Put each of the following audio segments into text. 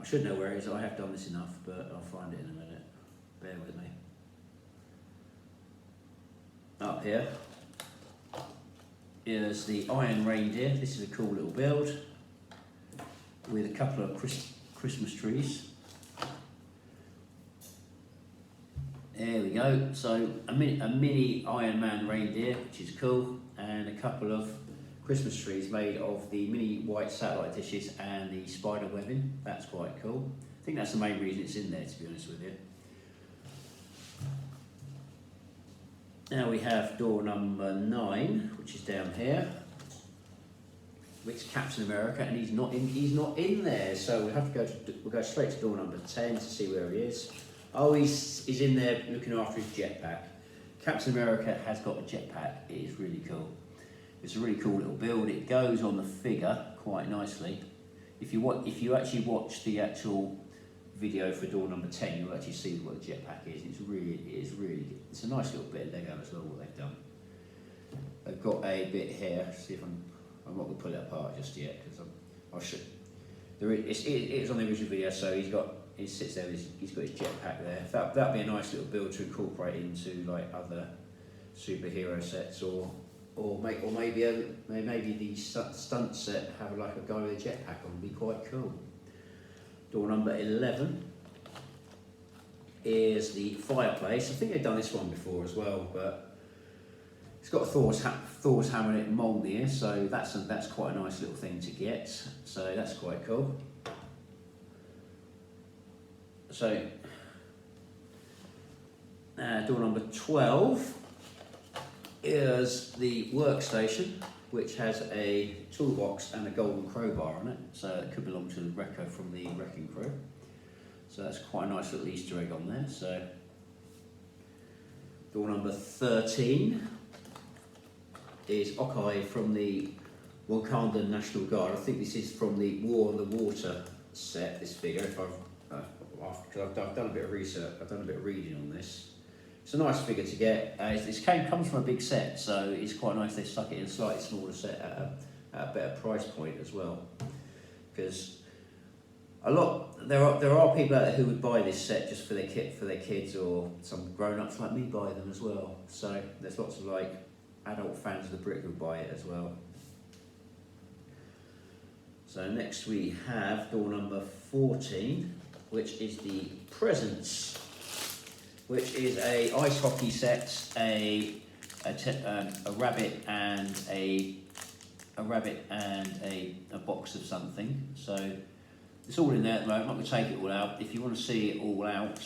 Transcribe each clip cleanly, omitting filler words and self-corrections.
I should know where it is. I have done this enough, but I'll find it in a minute. Bear with me. Up here is the Iron Reindeer. This is a cool little build with a couple of Christmas trees. There we go. So a mini Iron Man reindeer, which is cool, and a couple of Christmas trees made of the mini white satellite dishes and the spider webbing. That's quite cool. I think that's the main reason it's in there, to be honest with you. Now we have door number 9, which is down here, which is Captain America, and he's not in there. So we have to we'll go straight to door number 10 to see where he is. Oh, he's in there looking after his jetpack. Captain America has got a jetpack. It is really cool. It's a really cool little build. It goes on the figure quite nicely. If you actually watch the actual video for door number 10, you'll actually see what the jetpack is. It's a nice little bit of Lego as well, what they've done. They've got a bit here. See if I'm not going to pull it apart just yet, because I'll show. It's on the original video, so he sits there. He's got his jetpack there. That'd be a nice little build to incorporate into like other superhero sets, or maybe the stunt set have like a guy with a jetpack on. Would be quite cool. Door number 11 is the fireplace. I think they've done this one before as well, but it's got a Thor's hammer in it mould here, so that's quite a nice little thing to get. So that's quite cool. So door number 12 is the workstation, which has a toolbox and a golden crowbar on it. So it could belong to the Recco from the Wrecking Crew. So that's quite a nice little Easter egg on there. So door number 13 is Okai from the Wakanda National Guard. I think this is from the War on the Water set, this figure, because I've done a bit of research, I've done a bit of reading on this. It's a nice figure to get. This comes from a big set, so it's quite nice they stuck it in a slightly smaller set at a better price point as well. Because there are people out there who would buy this set just for their kids, or some grown-ups like me buy them as well. So there's lots of like adult fans of the brick who buy it as well. So next we have door number 14, which is the Presents, which is a ice hockey set, a rabbit and a box of something. So it's all in there at the moment. I'm not going to take it all out. If you want to see it all out,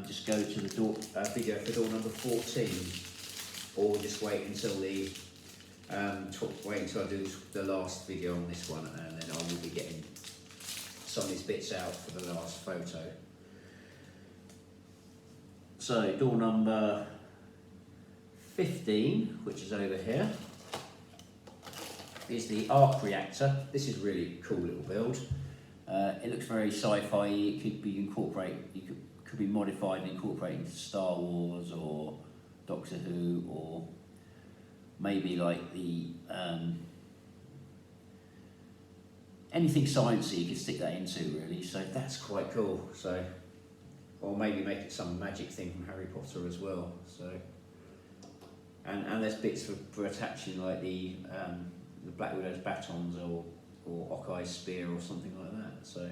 just go to the video for door number 14, or just wait until I do the last video on this one, and then I will be getting some of these bits out for the last photo. So door number 15, which is over here, is the arc reactor. This is a really cool little build. It looks very sci-fi. It could be could be modified and incorporated into Star Wars or Doctor Who, or maybe like the anything sciencey you could stick that into, really. So that's quite cool. So, or maybe make it some magic thing from Harry Potter as well. So, and there's bits for attaching like the Black Widow's batons or Okai's spear or something like that. So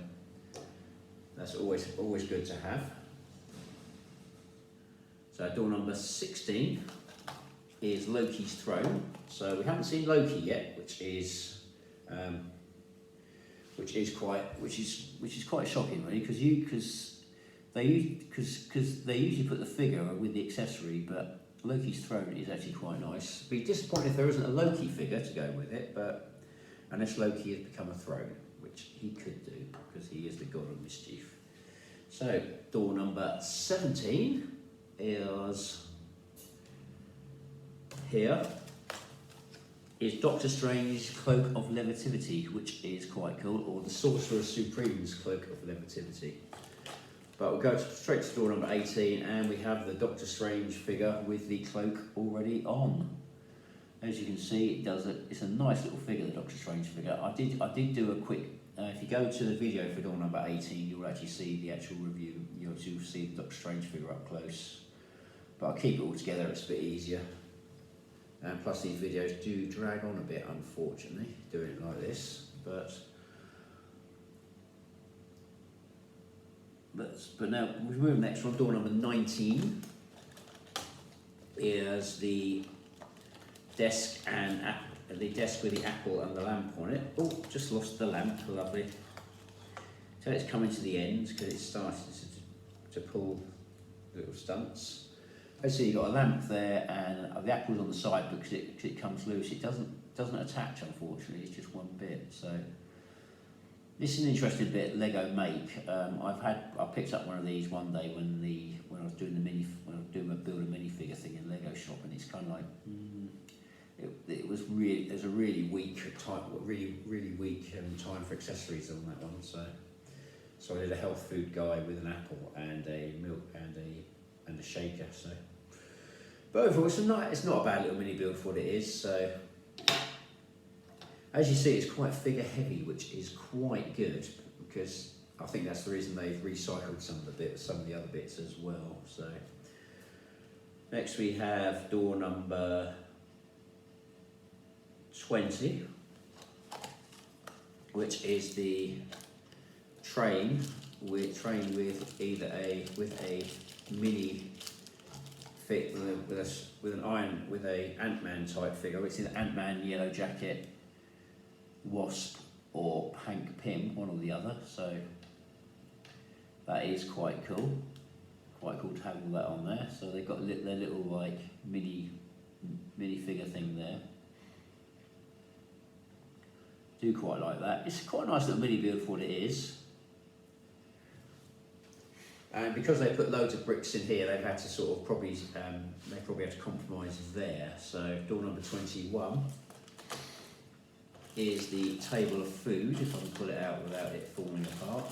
that's always good to have. So door number 16 is Loki's throne. So we haven't seen Loki yet, which is quite shocking, really, because they usually put the figure with the accessory, but Loki's throne is actually quite nice. Be disappointed if there isn't a Loki figure to go with it, but unless Loki has become a throne, which he could do because he is the god of mischief. So door number 17 is here. Is Doctor Strange's Cloak of Levitivity, which is quite cool, or the Sorcerer Supreme's Cloak of Levitivity. But we'll go straight to door number 18, and we have the Doctor Strange figure with the cloak already on. As you can see, it's a nice little figure, the Doctor Strange figure. I did do a quick if you go to the video for door number 18, you'll actually see the actual review. You'll see the Doctor Strange figure up close. But I'll keep it all together, it's a bit easier. And plus these videos do drag on a bit, unfortunately, doing it like this. But now, we move next one, door number 19. Is the desk and the desk with the apple and the lamp on it. Oh, just lost the lamp, lovely. So it's coming to the end because it started to pull little stunts. Basically, you've got a lamp there and the apple's on the side because it comes loose. It doesn't attach, unfortunately. It's just one bit. So this is an interesting bit. Lego make. I picked up one of these one day when I was doing my build a minifigure thing in Lego shop, and it's kind of like it was a really weak time for accessories on that one. So I did a health food guy with an apple and a milk and a shaker. So, but overall, it's not a bad little mini build for what it is. So, as you see, it's quite figure heavy, which is quite good because I think that's the reason they've recycled some of the other bits as well. So, next we have door number 20, which is the train with a mini fit with a Ant-Man type figure, which is Ant-Man, Yellow Jacket, Wasp or Hank Pym, one or the other. So that is quite cool. Quite cool to have all that on there. So they've got their little like mini figure thing there. Do quite like that. It's quite a nice little mini build for what it is. And because they put loads of bricks in here, they've had to sort of probably have to compromise there. So door number 21 is the table of food, if I can pull it out without it falling apart.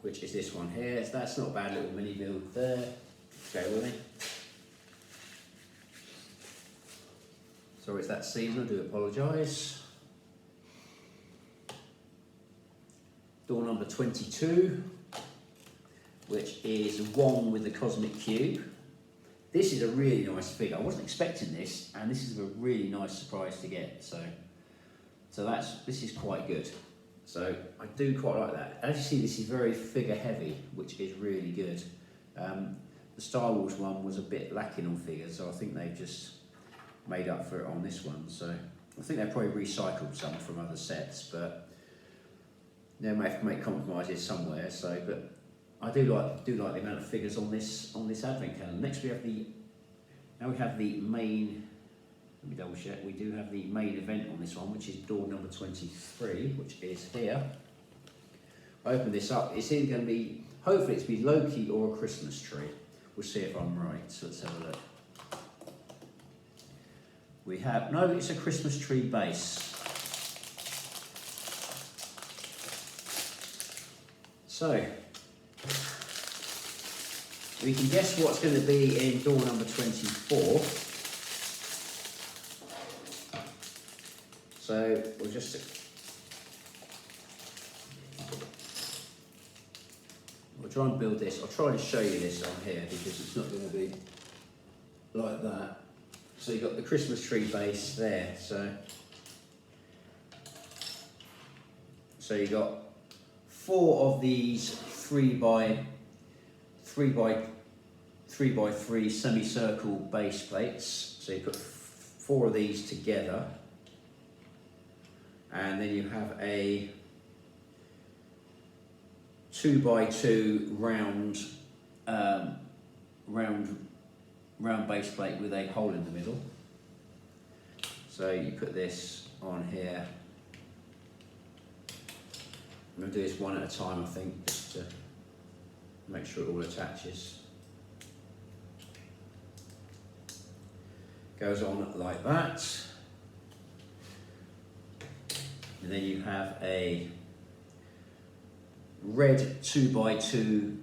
Which is this one here. So that's not a bad little mini build there. Go with me. Sorry, it's that season, I do apologise. Door number 22, which is Wong with the Cosmic Cube. This is a really nice figure. I wasn't expecting this, and this is a really nice surprise to get. So this is quite good. So I do quite like that. As you see, this is very figure heavy, which is really good. The Star Wars one was a bit lacking on figures, so I think they've just made up for it on this one. So I think they've probably recycled some from other sets, but they may have to make compromises somewhere. So, but I do like the amount of figures on this advent calendar. Next we have the main. Let me double check. We do have the main event on this one, which is door number 23, which is here. I open this up. It's either going to be, hopefully it's be Loki or a Christmas tree. We'll see if I'm right. So let's have a look. No, it's a Christmas tree base. So, we can guess what's going to be in door number 24. So, we'll try and build this. I'll try and show you this on here because it's not going to be like that. So you've got the Christmas tree base there. So you've got 4 of these 3 by 3 semicircle base plates. So you put 4 of these together, and then you have a 2 by 2 round base plate with a hole in the middle. So you put this on here. I'm going to do this one at a time, I think, just to make sure it all attaches. Goes on like that. And then you have a red 2 by 2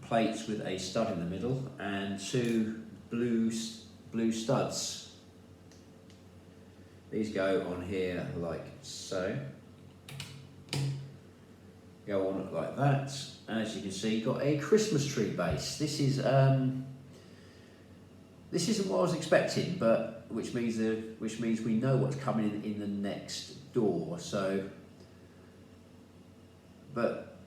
plates with a stud in the middle and 2 blue studs. These go on here like so. Go on like that. As you can see, got a Christmas tree base. This isn't what I was expecting, but which means we know what's coming in the next door. So, but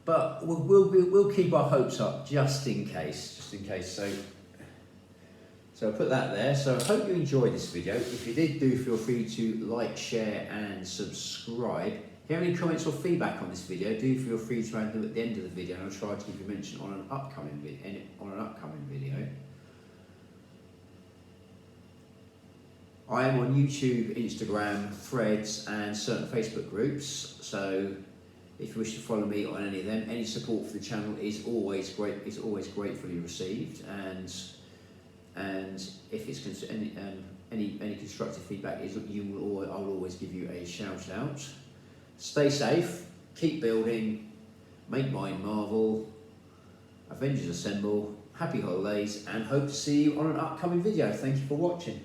we'll keep our hopes up just in case. So I'll put that there. So I hope you enjoyed this video. If you did, do feel free to like, share and subscribe. If you have any comments or feedback on this video, do feel free to add them at the end of the video, and I'll try to give you a mention on an upcoming video. I am on YouTube, Instagram, Threads and certain Facebook groups, so if you wish to follow me on any of them, any support for the channel is always gratefully received, and if it's any constructive feedback I'll always give you a shout out. Stay safe, keep building, make mine marvel, Avengers assemble, happy holidays, and hope to see you on an upcoming video. Thank you for watching.